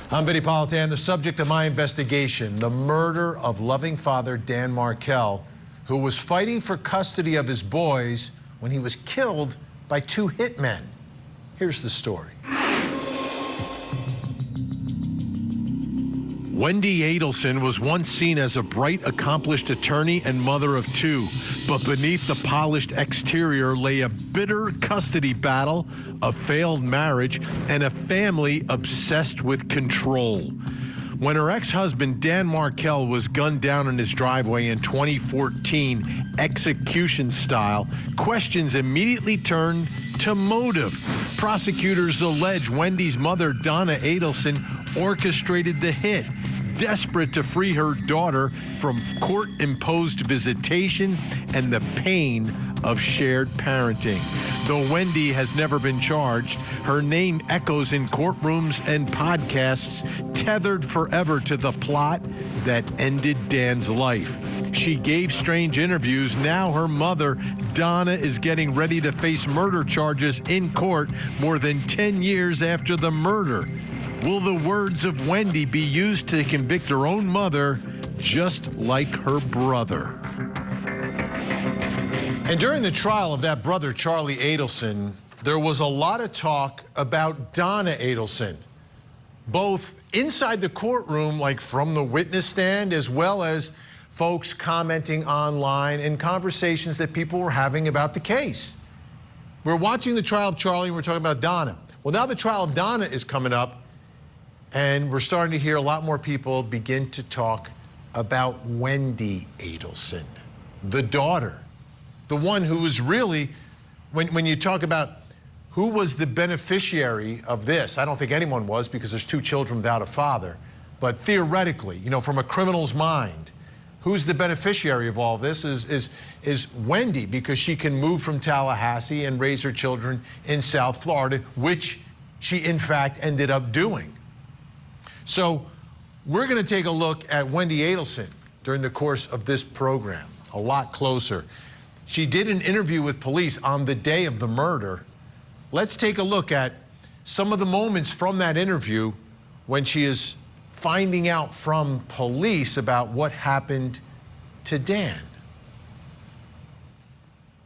I'm Vinnie Politan, the subject of my investigation, the murder of loving father Dan Markel, who was fighting for custody of his boys when he was killed by two hitmen. Here's the story. Wendi Adelson was once seen as a bright, accomplished attorney and mother of two, but beneath the polished exterior lay a bitter custody battle, a failed marriage, and a family obsessed with control. When her ex-husband Dan Markel was gunned down in his driveway in 2014, execution style, questions immediately turned to motive. Prosecutors allege Wendi's mother, Donna Adelson, orchestrated the hit, desperate to free her daughter from court-imposed visitation and the pain of shared parenting. Though Wendi has never been charged, her name echoes in courtrooms and podcasts, tethered forever to the plot that ended Dan's life. She gave strange interviews. Now her mother, Donna, is getting ready to face murder charges in court more than 10 years after the murder. Will the words of Wendi be used to convict her own mother, just like her brother? And during the trial of that brother, Charlie Adelson, there was a lot of talk about Donna Adelson, both inside the courtroom, like from the witness stand, as well as folks commenting online and conversations that people were having about the case. We're watching the trial of Charlie and we're talking about Donna. Well, now the trial of Donna is coming up, and we're starting to hear a lot more people begin to talk about Wendi Adelson, the daughter, the one who was really, when you talk about who was the beneficiary of this, I don't think anyone was, because there's two children without a father, but theoretically, you know, from a criminal's mind, who's the beneficiary of all this is Wendi, because she can move from Tallahassee and raise her children in South Florida, which she in fact ended up doing. So we're going to take a look at Wendi Adelson during the course of this program, a lot closer. She did an interview with police on the day of the murder. Let's take a look at some of the moments from that interview when she is finding out from police about what happened to Dan.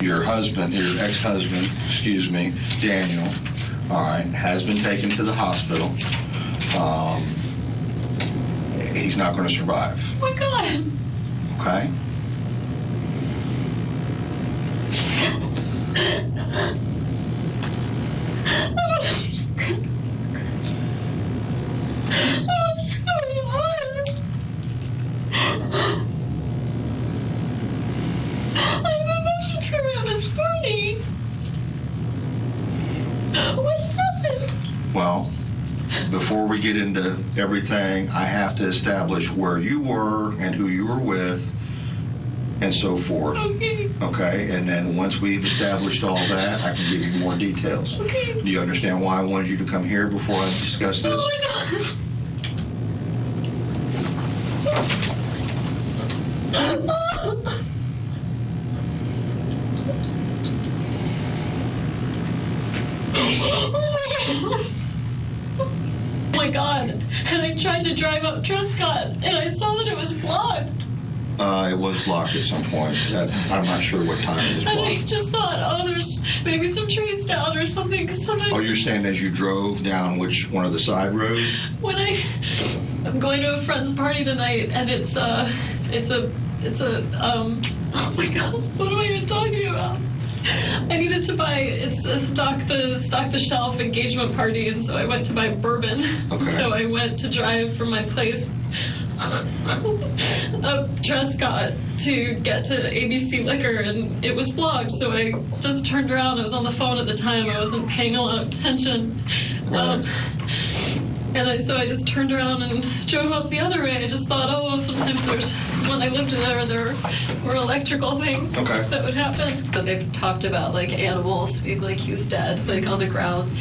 Your husband, your ex-husband, excuse me, Daniel, all right, has been taken to the hospital. He's not going to survive. Oh my God. Okay? I'm sorry, hard. I'm about to turn around this party. What happened? Well, before we get into everything, I have to establish where you were and who you were with and so forth. Okay. Okay? And then once we've established all that, I can give you more details. Okay. Do you understand why I wanted you to come here before I discuss this? Oh my God. Oh my God. And I tried to drive up Trescott and I saw that it was blocked. It was blocked at some point. I'm not sure what time it was And I blocked. just thought, oh, there's maybe some trees down or something, because sometimes... Oh, you're saying as you drove down which one of the side roads? When I'm going to a friend's party tonight, and it's a oh my God, what am I even talking about? I needed to buy, it's a stock the shelf engagement party, and so I went to buy bourbon. Okay. So I went to drive from my place up Trescott to get to ABC Liquor, and it was blocked, so I just turned around. I was on the phone at the time. I wasn't paying a lot of attention. Right. So I just turned around and drove up the other way. I just thought, oh, sometimes when I lived there were electrical things that would happen. But they've talked about, like, animals being like he was dead, like, on the ground.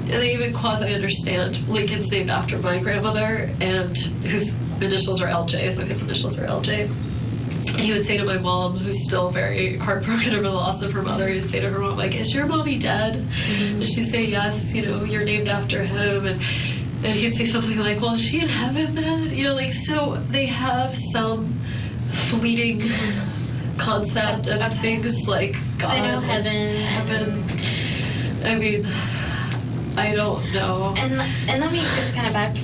And they even quasi-understand Lincoln's named after my grandmother, and whose initials are LJ, so his initials are LJ. He would say to my mom, who's still very heartbroken over the loss of her mother, he would say to her mom, like, is your mommy dead? Mm-hmm. And she'd say, yes, you know, you're named after him. And and he'd say something like, well, is she in heaven then? You know, like, so they have some fleeting concept of things like God. I know heaven. I mean, I don't know. And let me just kind of back.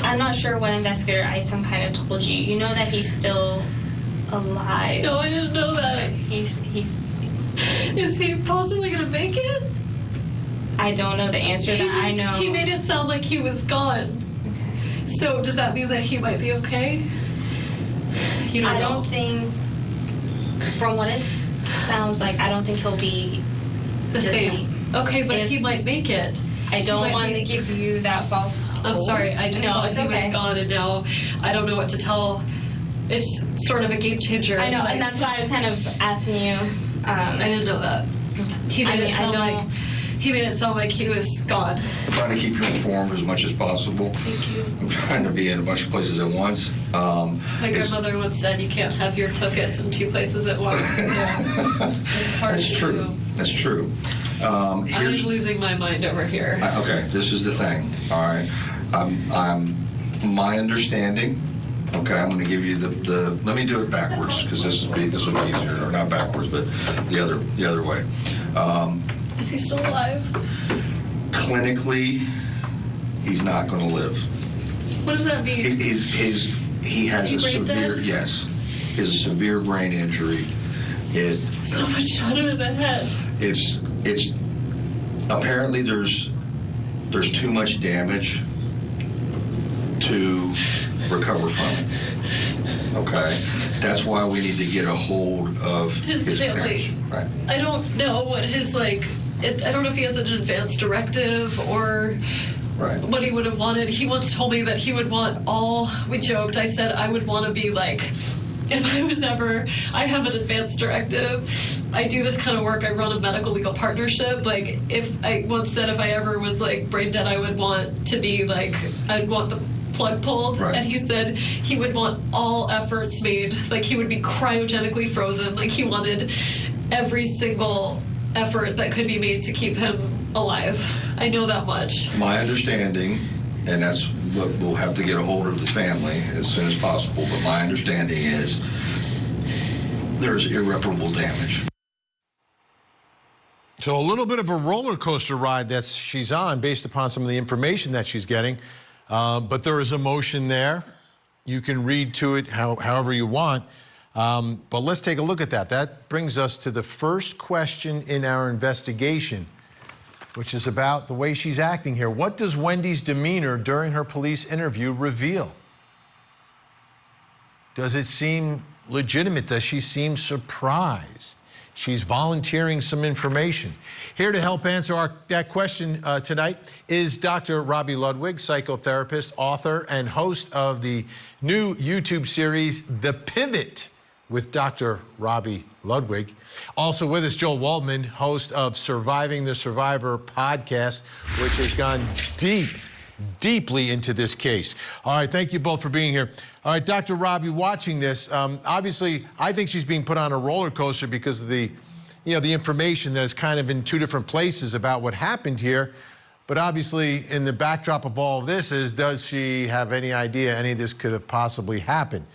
I'm not sure what investigator Isom kind of told you. You know that he's still alive. No, I didn't know that. He's. Is he possibly gonna make it? I don't know the answer to that. I know. He made it sound like he was gone. Okay. So does that mean that he might be okay? You don't know. I don't think, from what it sounds like, I don't think he'll be the same. Okay, but he might make it. I don't want to give you that false hope. I'm sorry. I just thought he was gone, and now I don't know what to tell. It's sort of a game changer. I know, and that's why I was kind of asking you. I didn't know that. He made it sound like he was gone. I'm trying to keep you informed as much as possible. Thank you. I'm trying to be in a bunch of places at once. My grandmother once said you can't have your tuchus in 2 places at once. It's hard That's to true. do. That's true. I'm losing my mind over here. Okay, this is the thing. All right, I'm my understanding. Okay, I'm going to give you the. Let me do it backwards because this will be easier, or not backwards, but the other way. Is he still alive? Clinically, he's not going to live. What does that mean? He has Is he a brain severe dead? yes. He has a severe brain injury. Someone shot him in the head. It's apparently there's too much damage to recover from it. Okay, that's why we need to get a hold of His family. parents. Right. I don't know what his I don't know if he has an advance directive or Right. what he would have wanted. He once told me that he would want we joked, I said I would want to be like, if I have an advance directive, I do this kind of work, I run a medical legal partnership. Like, I once said if I ever was like brain dead, I would want to be like, I'd want the plug pulled. Right. And he said he would want all efforts made, like he would be cryogenically frozen, like he wanted every single effort that could be made to keep him alive. I know that much. My understanding, and that's what we'll have to get a hold of the family as soon as possible, but my understanding is there's irreparable damage. So a little bit of a roller coaster ride that she's on based upon some of the information that she's getting. But there is emotion there. You can read to it however you want. But let's take a look at that. That brings us to the first question in our investigation, which is about the way she's acting here. What does Wendi's demeanor during her police interview reveal? Does it seem legitimate? Does she seem surprised? She's volunteering some information. Here to help answer that question tonight is Dr. Robbie Ludwig, psychotherapist, author, and host of the new YouTube series, The Pivot, with Dr. Robbie Ludwig. Also with us, Joel Waldman, host of Surviving the Survivor podcast, which has gone deeply into this case. All right, thank you both for being here. All right, Dr. Robbie, watching this, obviously, I think she's being put on a roller coaster because of the information that is kind of in 2 different places about what happened here. But obviously, in the backdrop of all of this does she have any idea any of this could have possibly happened?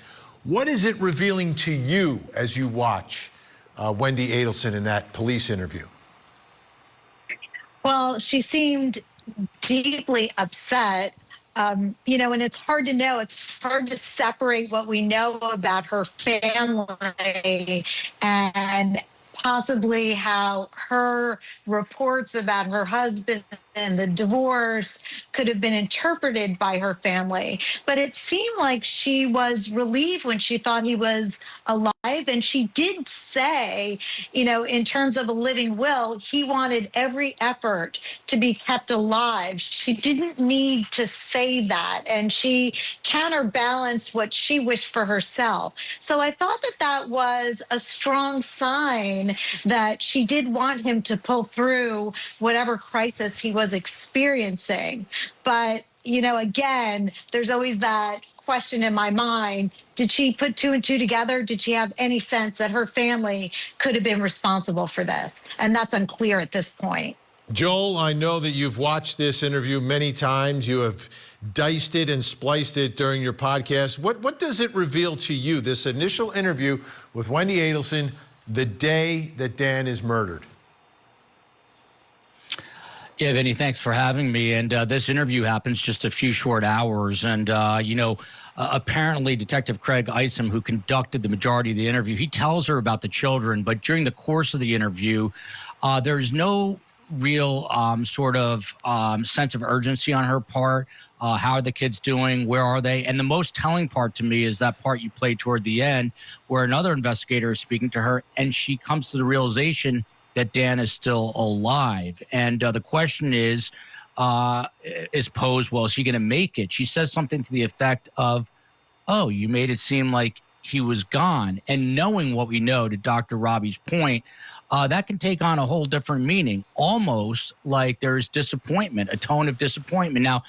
What is it revealing to you as you watch Wendi Adelson in that police interview? Well, she seemed deeply upset, and it's hard to know. It's hard to separate what we know about her family and possibly how her reports about her husband and the divorce could have been interpreted by her family. But it seemed like she was relieved when she thought he was alive. And she did say, in terms of a living will, he wanted every effort to be kept alive. She didn't need to say that. And she counterbalanced what she wished for herself. So I thought that was a strong sign that she did want him to pull through whatever crisis he was experiencing. But, again, there's always that question in my mind. Did she put 2 and 2 together? Did she have any sense that her family could have been responsible for this? And that's unclear at this point. Joel, I know that you've watched this interview many times. You have diced it and spliced it during your podcast. What does it reveal to you, this initial interview with Wendi Adelson, the day that Dan is murdered? Yeah, Vinny, thanks for having me. And this interview happens just a few short hours. And, apparently Detective Craig Isom, who conducted the majority of the interview, he tells her about the children. But during the course of the interview, there's no real sense of urgency on her part. How are the kids doing? Where are they? And the most telling part to me is that part you played toward the end where another investigator is speaking to her and she comes to the realization that Dan is still alive. And the question is posed, well, is he going to make it? She says something to the effect of, oh, you made it seem like he was gone. And knowing what we know, to Dr. Robbie's point, that can take on a whole different meaning, almost like there's disappointment, a tone of disappointment. Now,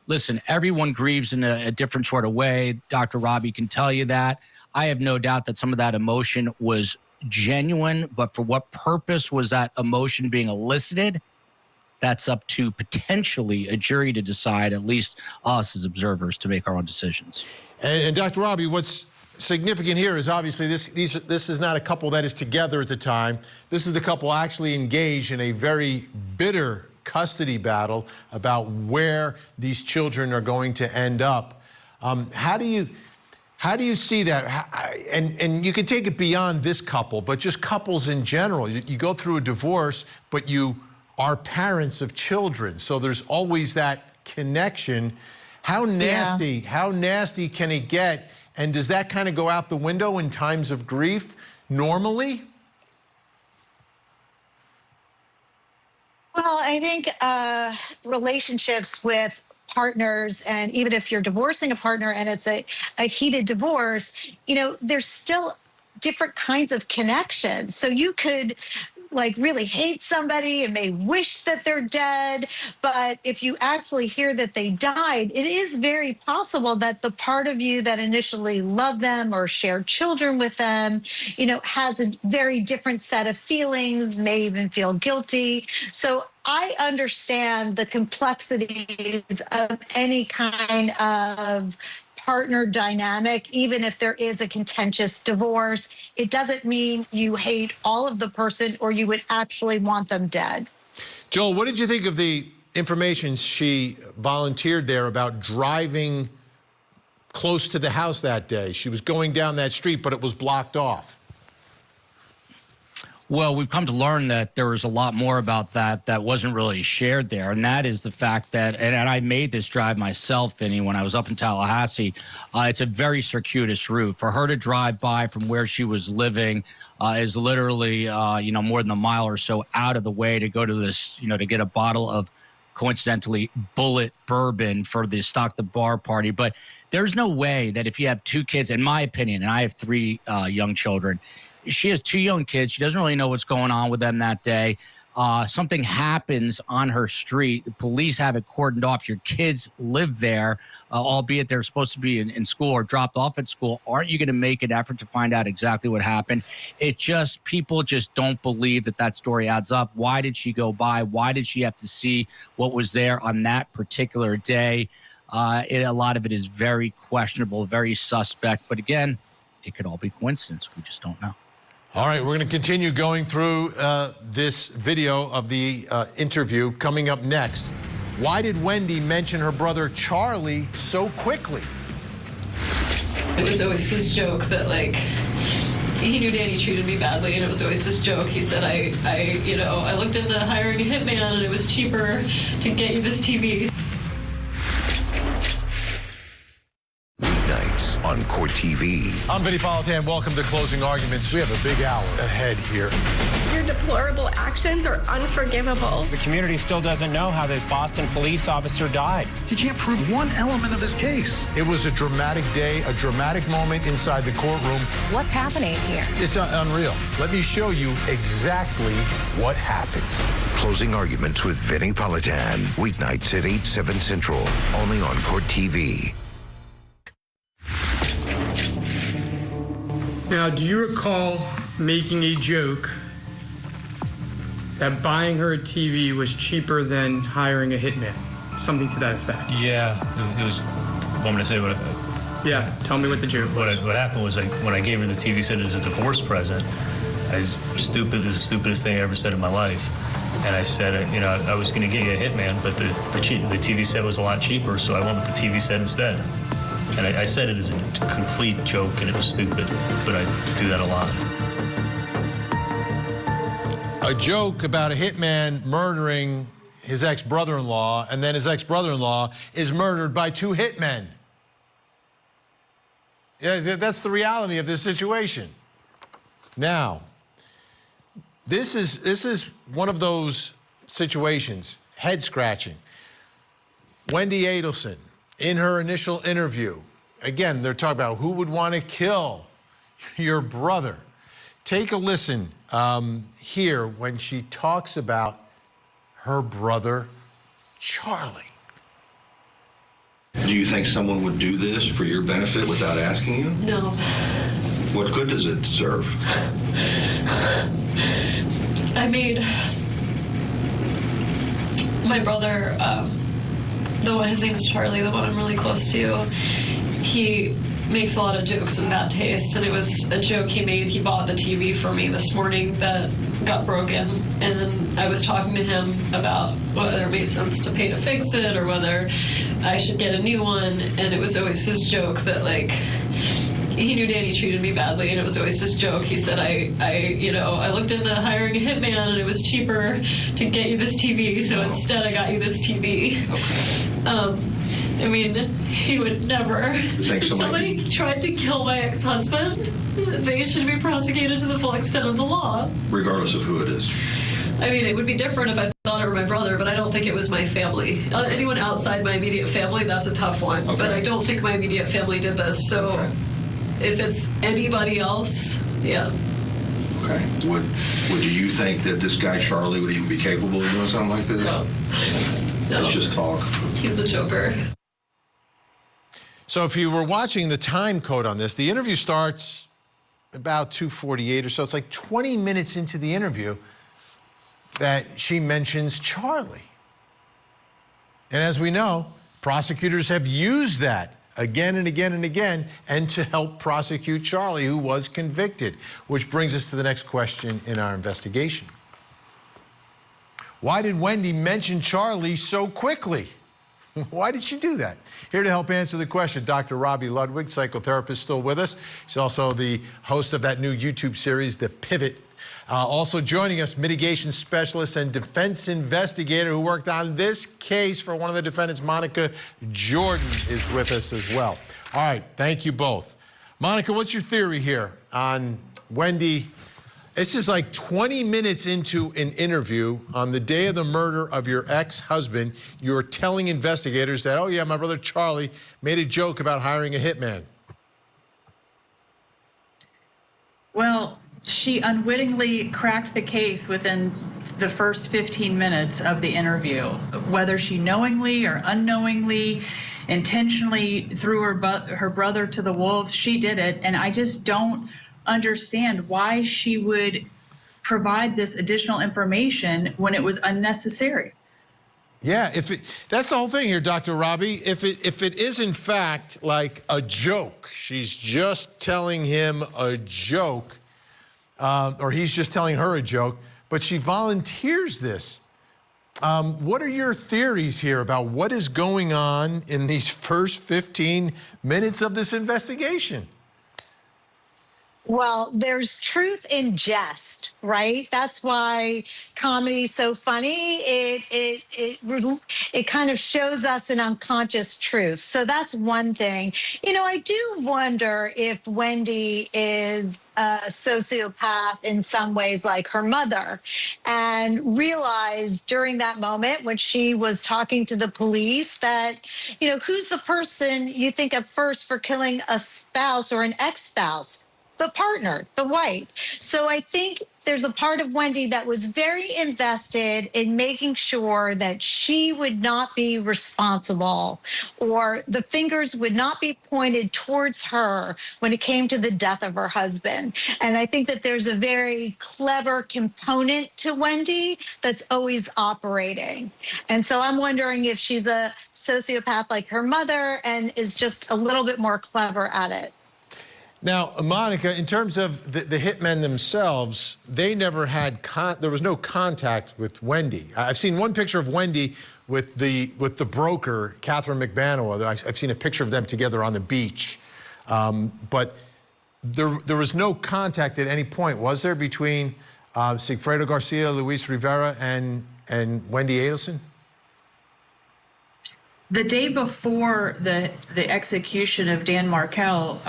listen, everyone grieves in a different sort of way. Dr. Robbie can tell you that. I have no doubt that some of that emotion was genuine, but for what purpose was that emotion being elicited? That's up to potentially a jury to decide, at least us as observers, to make our own decisions. And Dr. Robbie, what's significant here is obviously this is not a couple that is together at the time. This is the couple actually engaged in a very bitter custody battle about where these children are going to end up. How do you see that? And you can take it beyond this couple, but just couples in general. You go through a divorce, but you are parents of children, so there's always that connection. How nasty can it get? And does that kind of go out the window in times of grief normally? Well, I think relationships with partners, and even if you're divorcing a partner and it's a heated divorce, there's still different kinds of connections. So you could really hate somebody and may wish that they're dead, but if you actually hear that they died, it is very possible that the part of you that initially loved them or shared children with them, has a very different set of feelings, may even feel guilty. So I understand the complexities of any kind of partner dynamic, even if there is a contentious divorce. It doesn't mean you hate all of the person or you would actually want them dead. Joel, what did you think of the information she volunteered there about driving close to the house that day? She was going down that street, but it was blocked off. Well, we've come to learn that there was a lot more about that wasn't really shared there. And that is the fact that, and I made this drive myself, Vinny, when I was up in Tallahassee. It's a very circuitous route. For her to drive by from where she was living is literally, more than a mile or so out of the way to go to this, to get a bottle of, coincidentally, Bullet bourbon for the Stock the Bar party. But there's no way that if you have two kids, in my opinion, and I have three young children, she has two young kids. She doesn't really know what's going on with them that day. Something happens on her street. The police have it cordoned off. Your kids live there, albeit they're supposed to be in school or dropped off at school. Aren't you going to make an effort to find out exactly what happened? People just don't believe that story adds up. Why did she go by? Why did she have to see what was there on that particular day? A lot of it is very questionable, very suspect. But again, it could all be coincidence. We just don't know. All right, we're going to continue going through this video of the interview. Coming up next, why did Wendi mention her brother Charlie so quickly? It was always his joke that, he knew Danny treated me badly, and it was always this joke. He said, I looked into hiring a hitman, and it was cheaper to get you this TV. On Court TV. I'm Vinnie Politan. Welcome to Closing Arguments. We have a big hour ahead here. Your deplorable actions are unforgivable. The community still doesn't know how this Boston police officer died. He can't prove one element of his case. It was a dramatic day, a dramatic moment inside the courtroom. What's happening here? It's unreal. Let me show you exactly what happened. Closing Arguments with Vinnie Politan. Weeknights at 8, 7 Central. Only on Court TV. Now, do you recall making a joke that buying her a TV was cheaper than hiring a hitman. Something to that effect. Yeah, it was. Want me to say what? Yeah, tell me what the joke was. What happened was, when I gave her the TV set as a divorce present, this is the stupidest thing I ever said in my life. And I said, I was going to get you a hitman, but the TV set was a lot cheaper, so I went with the TV set instead. And I said it as a complete joke, and it was stupid, but I do that a lot. A joke about a hitman murdering his ex-brother-in-law, and then his ex-brother-in-law is murdered by 2 hitmen. Yeah, that's the reality of this situation. Now, this is one of those situations, head-scratching. Wendi Adelson, in her initial interview, again, they're talking about who would want to kill your brother. Take a listen here when she talks about her brother, Charlie. Do you think someone would do this for your benefit without asking you? No. What good does it serve? I mean, my brother, the one, his name is Charlie, the one I'm really close to, he makes a lot of jokes in bad taste, and it was a joke he made. He bought the TV for me this morning that got broken, and then I was talking to him about whether it made sense to pay to fix it or whether I should get a new one, and it was always his joke that, like, he knew Danny treated me badly, and it was always his joke. He said, I looked into hiring a hitman, and it was cheaper to get you this TV, so instead I got you this TV. I mean, he would never. If somebody tried to kill my ex-husband, they should be prosecuted to the full extent of the law. Regardless of who it is. I mean, it would be different if I thought it were my brother, but I don't think it was my family. Anyone outside my immediate family, that's a tough one. Okay. But I don't think my immediate family did this, so if it's anybody else, yeah. Okay. Would you think that this guy Charlie would even be capable of doing something like this? No. Let's just talk. He's the joker. So if you were watching the time code on this, the interview starts about 2:48 or so. It's like 20 minutes into the interview that she mentions Charlie. And as we know, prosecutors have used that again and again and again, and to help prosecute Charlie, who was convicted. Which brings us to the next question in our investigation. Why did Wendi mention Charlie so quickly? Why did she do that? Here to help answer the question, Dr. Robbie Ludwig, psychotherapist, still with us. She's also the host of that new YouTube series, The Pivot. Also joining us, mitigation specialist and defense investigator who worked on this case for one of the defendants, Monica Jordan, is with us as well. All right, thank you both. Monica, what's your theory here on Wendi? This is like 20 minutes into an interview on the day of the murder of your ex-husband. You're telling investigators that, oh yeah, my brother Charlie made a joke about hiring a hitman. Well, she unwittingly cracked the case within the first 15 minutes of the interview. Whether she knowingly or unknowingly, intentionally threw her brother to the wolves, she did it. And I just don't understand why she would provide this additional information when it was unnecessary. Yeah, that's the whole thing here, Dr. Robbie. If it is in fact like a joke, she's just telling him a joke, or he's just telling her a joke, but she volunteers this. What are your theories here about what is going on in these first 15 minutes of this investigation? Well, there's truth in jest, right? That's why comedy's so funny. It kind of shows us an unconscious truth. So that's one thing. You know, I do wonder if Wendi is a sociopath in some ways like her mother, and realized during that moment when she was talking to the police that, you know, who's the person you think of first for killing a spouse or an ex-spouse? the partner, the wife. So I think there's a part of Wendi that was very invested in making sure that she would not be responsible or the fingers would not be pointed towards her when it came to the death of her husband. And I think that there's a very clever component to Wendi that's always operating. And so I'm wondering if she's a sociopath like her mother and is just a little bit more clever at it. Now, Monica, in terms of the hitmen themselves, they never had, there was no contact with Wendi. I've seen one picture of Wendi with the broker, Catherine McBanoa. I've seen a picture of them together on the beach. But there was no contact at any point, was there, between Sigfredo Garcia, Luis Rivera, and Wendi Adelson? The day before the execution of Dan Markel,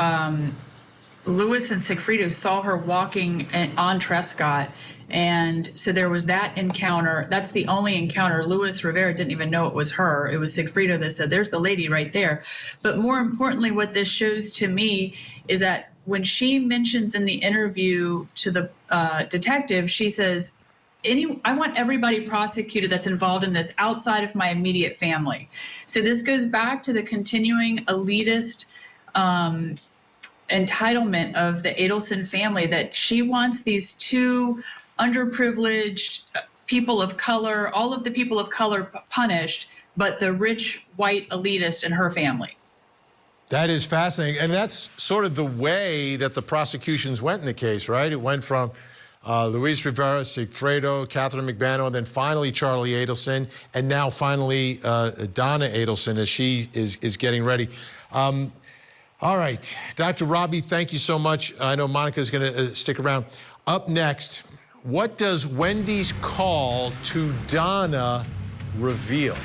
Luis and Sigfredo saw her walking on Trescott. And so there was that encounter. That's the only encounter. Luis Rivera didn't even know it was her. It was Sigfredo that said, there's the lady right there. But more importantly, what this shows to me is that when she mentions in the interview to the detective, she says, I want everybody prosecuted that's involved in this outside of my immediate family. So this goes back to the continuing elitist entitlement of the Adelson family, that she wants these two underprivileged people of color, all of the people of color punished, but the rich white elitist in her family. That is fascinating. And that's sort of the way that the prosecutions went in the case, right? It went from Luis Rivera, Sigfredo, Catherine McBanoa, then finally Charlie Adelson, and now finally Donna Adelson as she is getting ready. All right, Dr. Robbie, thank you so much. I know Monica's going to stick around. Up next, what does Wendi's call to Donna reveal?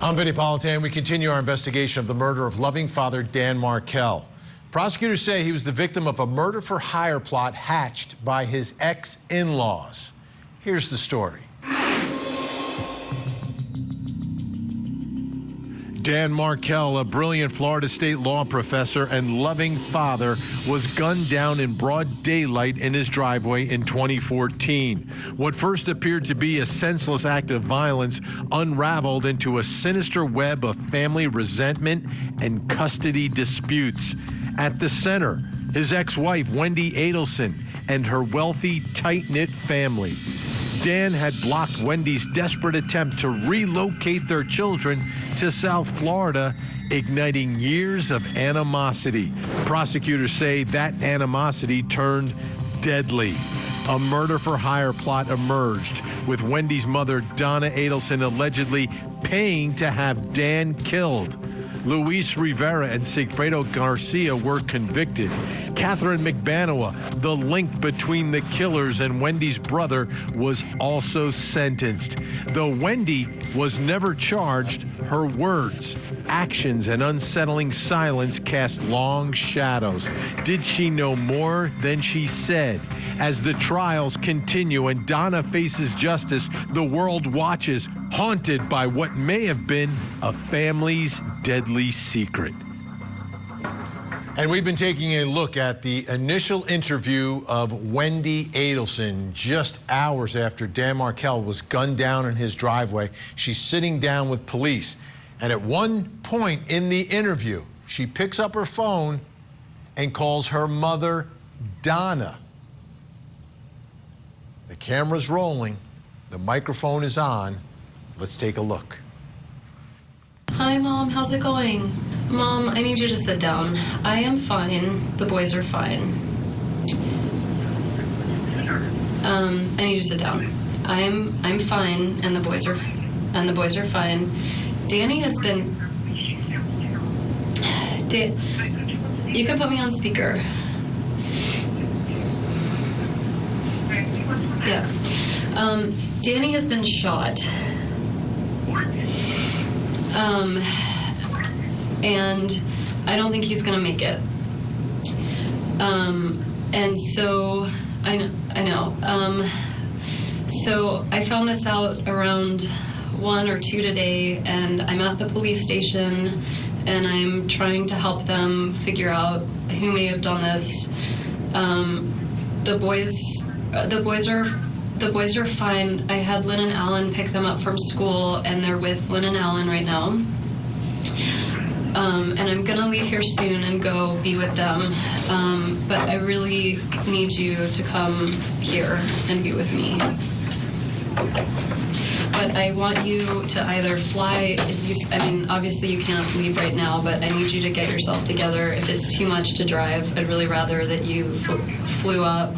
I'm Vinnie Politan. We continue our investigation of the murder of loving father Dan Markel. Prosecutors say he was the victim of a murder-for-hire plot hatched by his ex-in-laws. Here's the story. Dan Markel, a brilliant Florida State law professor and loving father, was gunned down in broad daylight in his driveway in 2014. What first appeared to be a senseless act of violence unraveled into a sinister web of family resentment and custody disputes. At the center, his ex-wife, Wendi Adelson, and her wealthy, tight-knit family. Dan had blocked Wendi's desperate attempt to relocate their children to South Florida, igniting years of animosity. Prosecutors say that animosity turned deadly. A murder-for-hire plot emerged, with Wendi's mother, Donna Adelson, allegedly paying to have Dan killed. Luis Rivera and Sigfredo Garcia were convicted. Catherine McBanoa, the link between the killers and Wendi's brother, was also sentenced. Though Wendi was never charged, her words, actions, and unsettling silence cast long shadows. Did she know more than she said? As the trials continue and Donna faces justice, the world watches, haunted by what may have been a family's deadly secret. And we've been taking a look at the initial interview of Wendi Adelson just hours after Dan Markel was gunned down in his driveway. She's sitting down with police. And at one point in the interview, she picks up her phone and calls her mother, Donna. The camera's rolling. The microphone is on. Let's take a look. Hi, Mom. How's it going? Mom, I need you to sit down. I am fine. The boys are fine. I need you to sit down. I'm fine, and the boys are fine. Danny has been. You can put me on speaker. Yeah. Danny has been shot. And I don't think he's gonna make it. And so I know. So I found this out around 1 or 2 today, and I'm at the police station, and I'm trying to help them figure out who may have done this. The boys are fine. I had Lynn and Alan pick them up from school, and they're with Lynn and Alan right now. And I'm gonna leave here soon and go be with them. But I really need you to come here and be with me. But I want you to either fly, obviously you can't leave right now, but I need you to get yourself together. If it's too much to drive, I'd really rather that you flew up.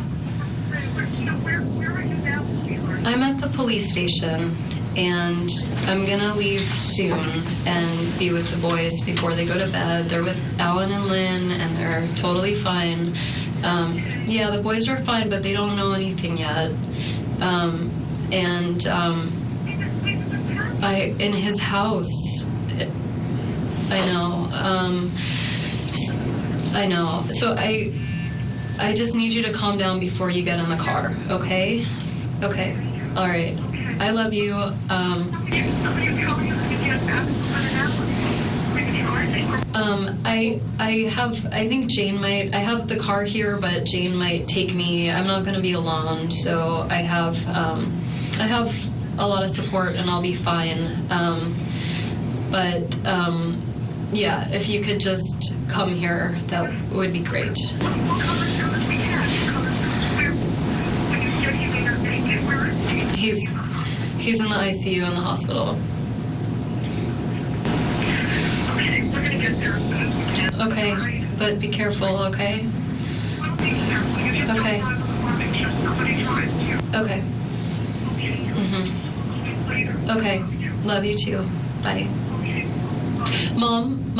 I'm at the police station, and I'm gonna leave soon and be with the boys before they go to bed. They're with Alan and Lynn, and they're totally fine. Yeah, the boys are fine, but they don't know anything yet. In his house, I know. So I just need you to calm down before you get in the car, okay? Okay, all right. I love you. I think Jane might, I have the car here, but Jane might take me. I'm not gonna be alone, so I have a lot of support and I'll be fine. Yeah, if you could just come here, that would be great. He's in the ICU in the hospital. Okay, but be careful, okay? Okay. Okay. Okay, love you too. Bye. Mom.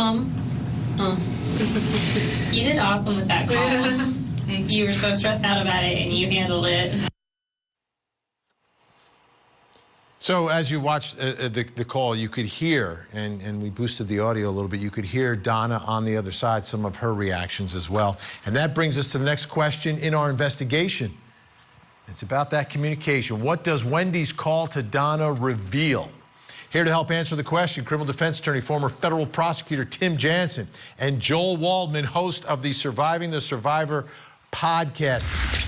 Oh. You did awesome with that call. Thanks. You were so stressed out about it, and you handled it. So as you watched the call, you could hear, and we boosted the audio a little bit, you could hear Donna on the other side, some of her reactions as well. And that brings us to the next question in our investigation. It's about that communication. What does Wendy's call to Donna reveal? Here to help answer the question, criminal defense attorney, former federal prosecutor Tim Jansen, and Joel Waldman, host of the Surviving the Survivor podcast.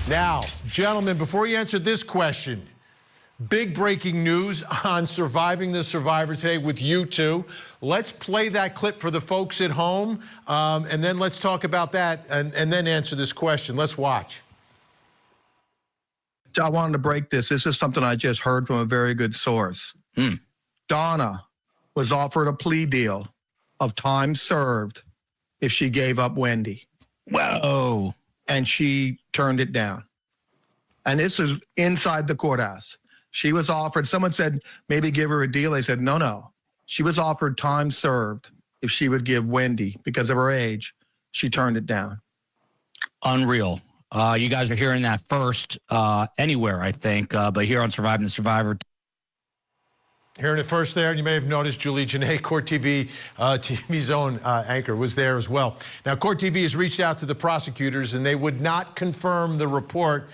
Now, gentlemen, before you answer this question, big breaking news on Surviving the Survivor today with you two. Let's play that clip for the folks at home, and then let's talk about that and then answer this question. Let's watch. I wanted to break this. This is something I just heard from a very good source. Donna was offered a plea deal of time served if she gave up Wendi. Whoa. And she turned it down. And this is inside the courthouse. She was offered, someone said, maybe give her a deal. They said, no. She was offered time served if she would give Wendi, because of her age. She turned it down. Unreal. You guys are hearing that first anywhere, I think, but here on Surviving the Survivor. Hearing it first there, and you may have noticed Julie Janae, Court TV, TV's own anchor, was there as well. Now, Court TV has reached out to the prosecutors, and they would not confirm the report.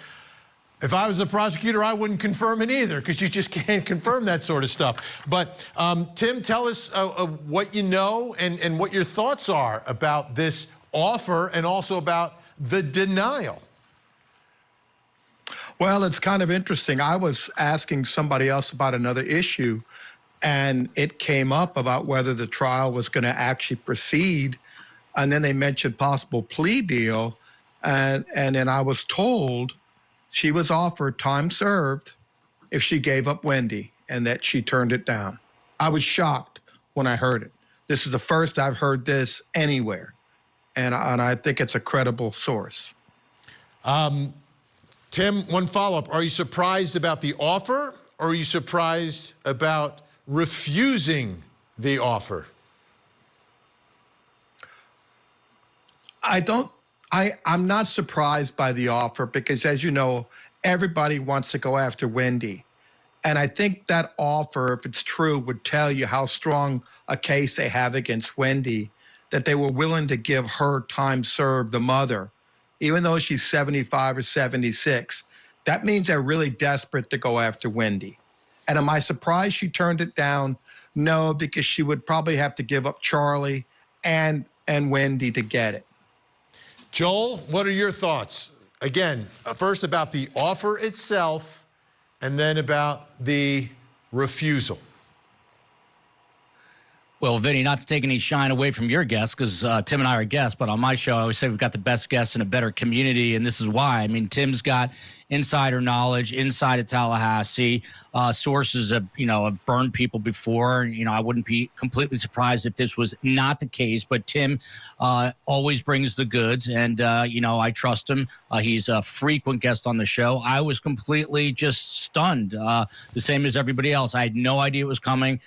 If I was the prosecutor, I wouldn't confirm it either, because you just can't confirm that sort of stuff. But Tim, tell us what you know and what your thoughts are about this offer and also about the denial. Well, it's kind of interesting. I was asking somebody else about another issue, and it came up about whether the trial was going to actually proceed. And then they mentioned possible plea deal. And then I was told she was offered time served if she gave up Wendi, and that she turned it down. I was shocked when I heard it. This is the first I've heard this anywhere. And I think it's a credible source. Tim, one follow-up. Are you surprised about the offer, or are you surprised about refusing the offer? I'm not surprised by the offer because, as you know, everybody wants to go after Wendi. And I think that offer, if it's true, would tell you how strong a case they have against Wendi, that they were willing to give her time served, the mother, even though she's 75 or 76. That means they're really desperate to go after Wendi. And am I surprised she turned it down? No, because she would probably have to give up Charlie and Wendi to get it. Joel, what are your thoughts? Again, first about the offer itself, and then about the refusal. Well, Vinny, not to take any shine away from your guests, because Tim and I are guests, but on my show, I always say we've got the best guests in a better community, and this is why. I mean, Tim's got insider knowledge inside of Tallahassee. Sources have burned people before. I wouldn't be completely surprised if this was not the case, but Tim always brings the goods, and, I trust him. He's a frequent guest on the show. I was completely just stunned, the same as everybody else. I had no idea it was coming.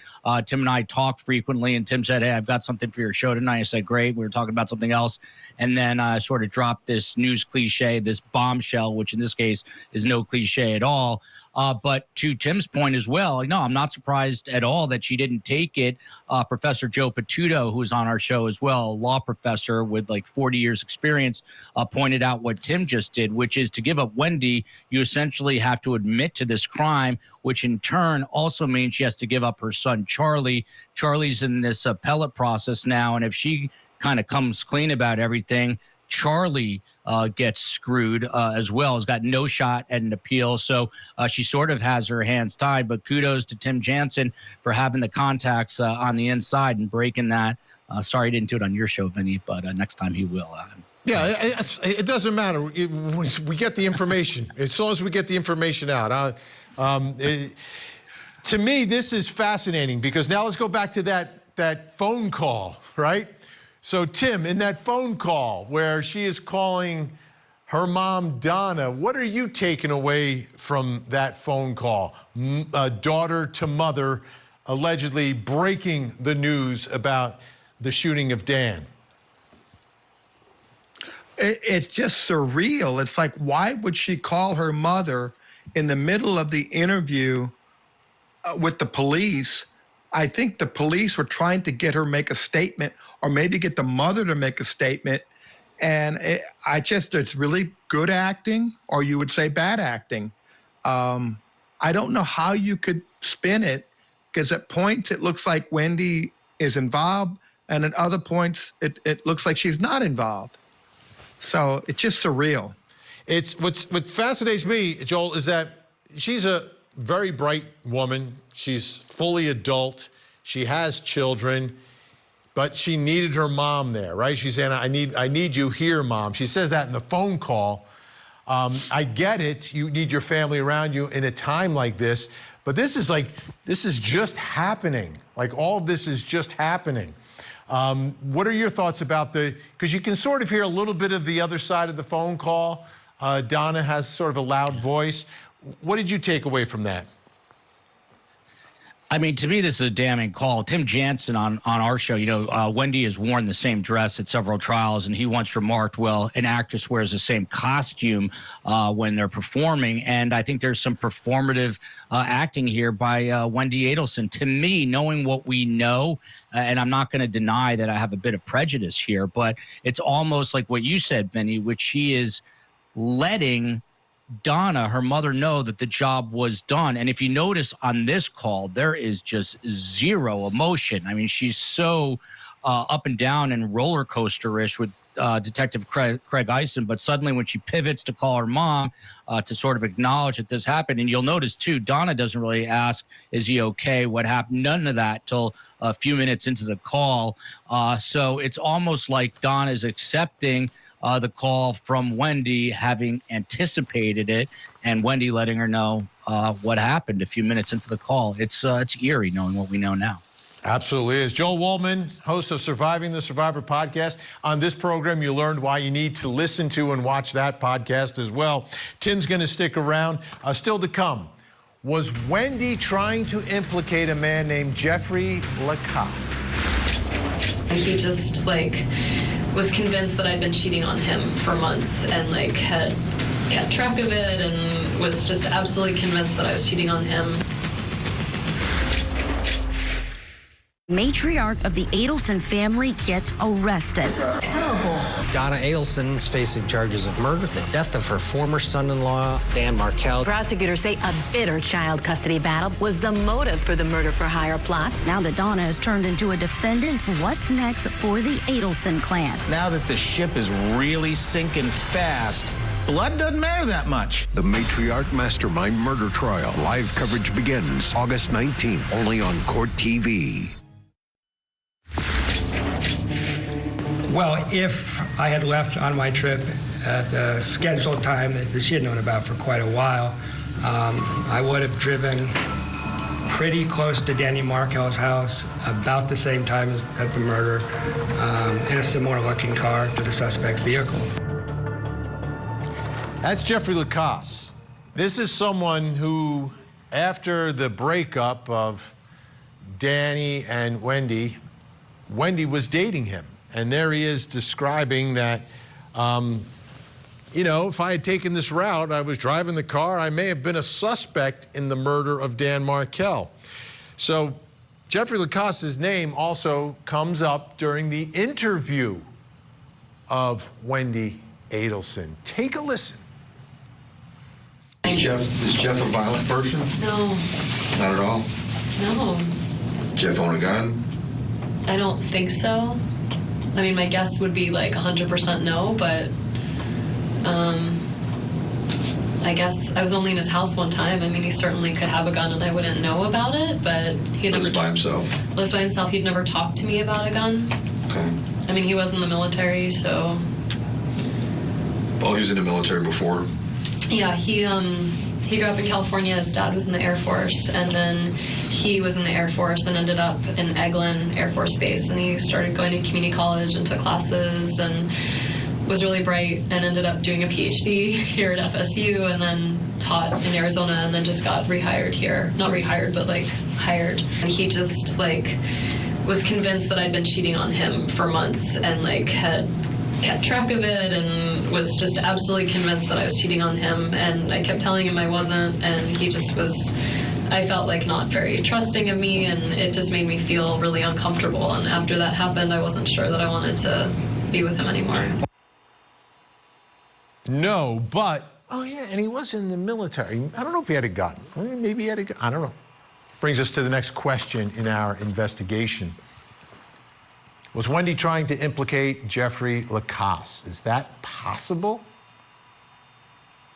Tim and I talk frequently, and Tim said, hey, I've got something for your show tonight. I said, great. We were talking about something else. And then I sort of dropped this news cliche, this bombshell, which in this case is no cliche at all. But to Tim's point as well, no, I'm not surprised at all that she didn't take it. Professor Joe Patuto, who is on our show as well, a law professor with like 40 years experience, pointed out what Tim just did, which is to give up Wendi, you essentially have to admit to this crime, which in turn also means she has to give up her son, Charlie. Charlie's in this appellate process now, and if she kind of comes clean about everything, Charlie gets screwed as well, has got no shot at an appeal. So she sort of has her hands tied, but kudos to Tim Jansen for having the contacts on the inside and breaking that. Sorry, I didn't do it on your show, Vinny, but next time he will. Yeah, it doesn't matter. We get the information. As long as we get the information out. To me, this is fascinating because now let's go back to that phone call, right? So, Tim, in that phone call where she is calling her mom, Donna, what are you taking away from that phone call? Daughter to mother allegedly breaking the news about the shooting of Dan. It's just surreal. It's like, why would she call her mother in the middle of the interview with the police? I think the police were trying to get her make a statement or maybe get the mother to make a statement. And it's really good acting, or you would say bad acting. I don't know how you could spin it, because at points it looks like Wendi is involved, and at other points it looks like she's not involved. So it's just surreal. What fascinates me, Joel, is that she's a very bright woman. She's fully adult. She has children, but she needed her mom there, right? She's saying, I need you here, Mom. She says that in the phone call. I get it. You need your family around you in a time like this, but this is just happening. Like, all of this is just happening. What are your thoughts about because you can sort of hear a little bit of the other side of the phone call. Donna has sort of a loud voice. What did you take away from that? I mean, to me, this is a damning call. Tim Jansen on our show, Wendi has worn the same dress at several trials, and he once remarked, well, an actress wears the same costume when they're performing, and I think there's some performative acting here by Wendi Adelson. To me, knowing what we know, and I'm not going to deny that I have a bit of prejudice here, but it's almost like what you said, Vinny, which she is letting Donna, her mother, know that the job was done. And if you notice on this call, there is just zero emotion. I mean, she's so up and down and roller coaster-ish with Detective Craig Eisen, but suddenly when she pivots to call her mom to sort of acknowledge that this happened, and you'll notice too, Donna doesn't really ask, is he okay? What happened? None of that till a few minutes into the call. So it's almost like Donna is accepting the call from Wendi, having anticipated it, and Wendi letting her know what happened a few minutes into the call. It's eerie knowing what we know now. Absolutely is. Joel Waldman, host of Surviving the Survivor podcast. On this program, you learned why you need to listen to and watch that podcast as well. Tim's going to stick around. Still to come, was Wendi trying to implicate a man named Jeffrey Lacasse? He just was convinced that I'd been cheating on him for months and had kept track of it and was just absolutely convinced that I was cheating on him. Matriarch of the Adelson family gets arrested. Donna Adelson is facing charges of murder, the death of her former son-in-law, Dan Markel. Prosecutors say a bitter child custody battle was the motive for the murder-for-hire plot. Now that Donna has turned into a defendant, what's next for the Adelson clan? Now that the ship is really sinking fast, blood doesn't matter that much. The Matriarch Mastermind murder trial. Live coverage begins August 19th, only on Court TV. Well, if I had left on my trip at the scheduled time that she had known about for quite a while, I would have driven pretty close to Danny Markel's house about the same time as at the murder, in a similar looking car to the suspect vehicle. That's Jeffrey Lacasse. This is someone who, after the breakup of Danny and Wendi was dating him. And there he is describing that, you know, if I had taken this route, I was driving the car, I may have been a suspect in the murder of Dan Markel. So Jeffrey Lacasse's name also comes up during the interview of Wendi Adelson. Take a listen. Is Jeff a violent person? No. Not at all? No. Jeff own a gun? I don't think so. I mean, my guess would be like 100% no, but I guess I was only in his house one time. I mean, he certainly could have a gun and I wouldn't know about it, but he never lives by himself. Lives by himself. He'd never talked to me about a gun. Okay. I mean, he was in the military, so. Oh, he was in the military before? Yeah, he grew up in California. His dad was in the Air Force, and then he was in the Air Force and ended up in Eglin Air Force Base, and he started going to community college and took classes and was really bright and ended up doing a PhD here at FSU and then taught in Arizona and then just got rehired here. Not rehired, but like hired. And he just like was convinced that I'd been cheating on him for months and like had kept track of it and was just absolutely convinced that I was cheating on him, and I kept telling him I wasn't, and he just was, I felt like not very trusting of me, and it just made me feel really uncomfortable, and after that happened I wasn't sure that I wanted to be with him anymore. No, but, oh yeah, and he was in the military. I don't know if he had a gun. Maybe he had a gun, I don't know. Brings us to the next question in our investigation. Was Wendi trying to implicate Jeffrey Lacasse? Is that possible?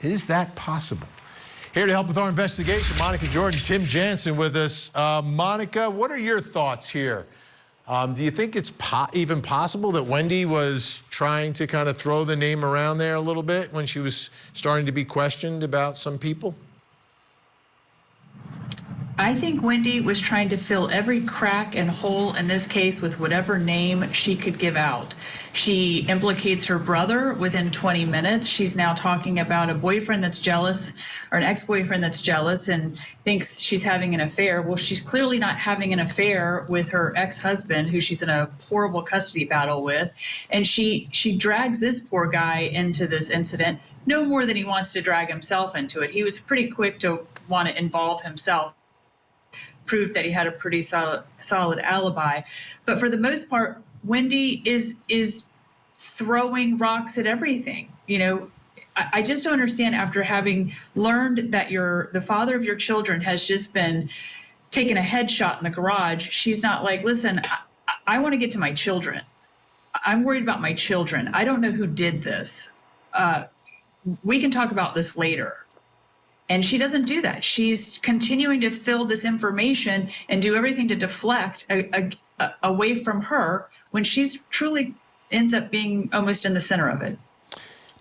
Is that possible? Here to help with our investigation, Monica Jordan, Tim Jansen with us. Monica, what are your thoughts here? Do you think it's even possible that Wendi was trying to kind of throw the name around there a little bit when she was starting to be questioned about some people? I think Wendi was trying to fill every crack and hole in this case with whatever name she could give out. She implicates her brother within 20 minutes. She's now talking about a boyfriend that's jealous, or an ex-boyfriend that's jealous and thinks she's having an affair. Well, she's clearly not having an affair with her ex-husband, who she's in a horrible custody battle with. And she drags this poor guy into this incident no more than he wants to drag himself into it. He was pretty quick to want to involve himself. Proved that he had a pretty solid alibi. But for the most part, Wendi is throwing rocks at everything. You know, I just don't understand, after having learned that the father of your children has just been taking a headshot in the garage, she's not like, listen, I want to get to my children. I'm worried about my children. I don't know who did this. We can talk about this later. And she doesn't do that. She's continuing to fill this information and do everything to deflect away from her when she's truly ends up being almost in the center of it.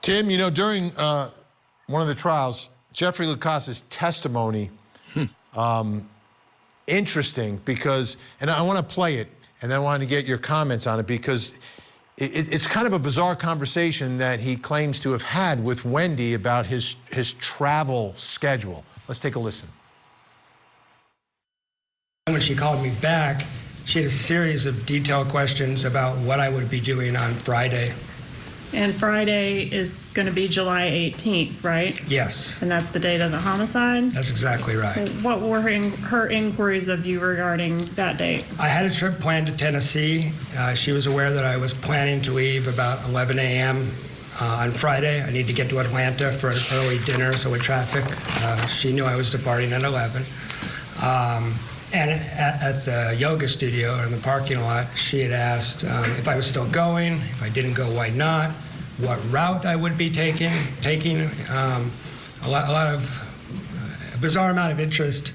Tim, you know, during one of the trials, Jeffrey Lacasse's testimony, interesting because, and I want to play it, and then I wanted to get your comments on it because it's kind of a bizarre conversation that he claims to have had with Wendi about his travel schedule. Let's take a listen. When she called me back, she had a series of detailed questions about what I would be doing on Friday. And Friday is going to be July 18th, right? Yes, And that's the date of the homicide? that's exactly right. What were her inquiries of you regarding that date? I had a trip planned to Tennessee. She was aware that I was planning to leave about 11 a.m. On Friday. I need to get to Atlanta for an early dinner, so with traffic, she knew I was departing at 11. And at the yoga studio in the parking lot, she had asked if I was still going, if I didn't go, why not, what route I would be taking a lot of a bizarre amount of interest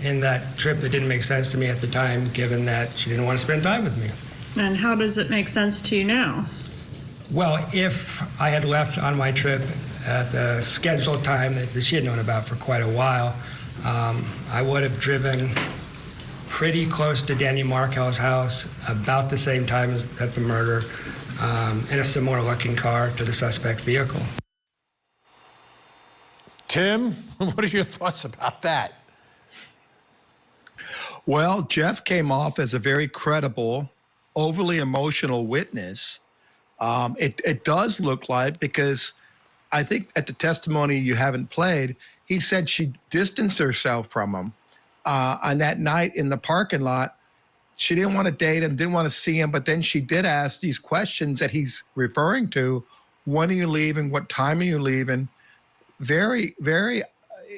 in that trip that didn't make sense to me at the time, given that she didn't want to spend time with me. And how does it make sense to you now? Well, if I had left on my trip at the scheduled time that she had known about for quite a while, I would have driven pretty close to Dan Markel's house about the same time as at the murder, in a similar looking car to the suspect vehicle. Tim, what are your thoughts about that? Well, Jeff came off as a very credible, overly emotional witness. It does look like, because I think at the testimony you haven't played, he said she distanced herself from him. On that night in the parking lot, she didn't want to date him, didn't want to see him, but then she did ask these questions that he's referring to. When are you leaving? What time are you leaving? Very, very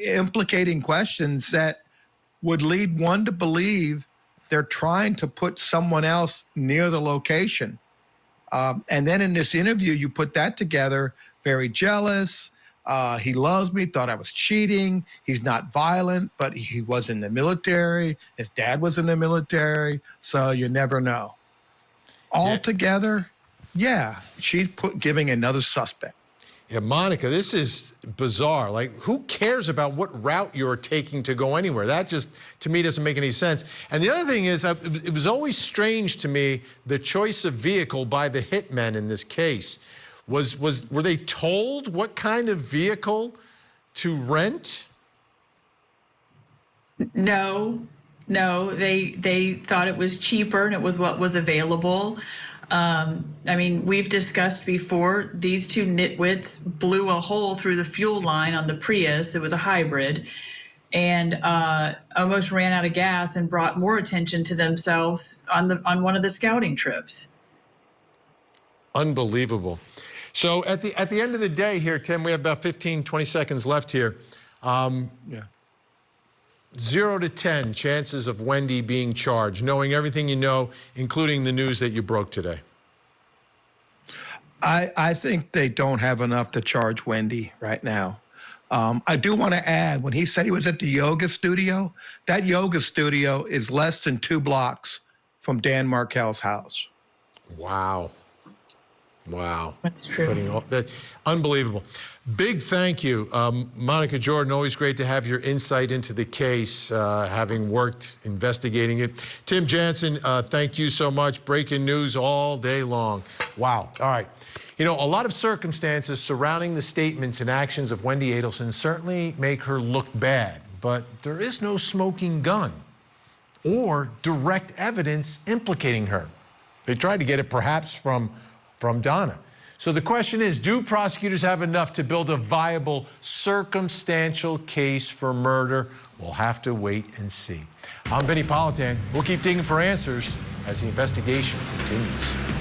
implicating questions that would lead one to believe they're trying to put someone else near the location. And then in this interview, you put that together, very jealous. He loves me, thought I was cheating. He's not violent, but he was in the military. His dad was in the military, so you never know. Altogether, yeah, she's giving another suspect. Yeah, Monica, this is bizarre. Like, who cares about what route you're taking to go anywhere? That just, to me, doesn't make any sense. And the other thing is, it was always strange to me, the choice of vehicle by the hitmen in this case. Were they told what kind of vehicle to rent? No, they thought it was cheaper and it was what was available. I mean, we've discussed before, these two nitwits blew a hole through the fuel line on the Prius. It was a hybrid, and almost ran out of gas and brought more attention to themselves on one of the scouting trips. Unbelievable. So at the end of the day here, Tim, we have about 15, 20 seconds left here. 0 to 10 chances of Wendi being charged, knowing everything you know, including the news that you broke today. I think they don't have enough to charge Wendi right now. I do want to add, when he said he was at the yoga studio, that yoga studio is less than 2 blocks from Dan Markel's house. Wow. Wow. That's true. Unbelievable. Big thank you. Monica Jordan, always great to have your insight into the case, having worked investigating it. Tim Jansen, thank you so much. Breaking news all day long. Wow. All right. You know, a lot of circumstances surrounding the statements and actions of Wendi Adelson certainly make her look bad, but there is no smoking gun or direct evidence implicating her. They tried to get it perhaps from Donna. So the question is, do prosecutors have enough to build a viable circumstantial case for murder? We'll have to wait and see. I'm Vinnie Politan. We'll keep digging for answers as the investigation continues.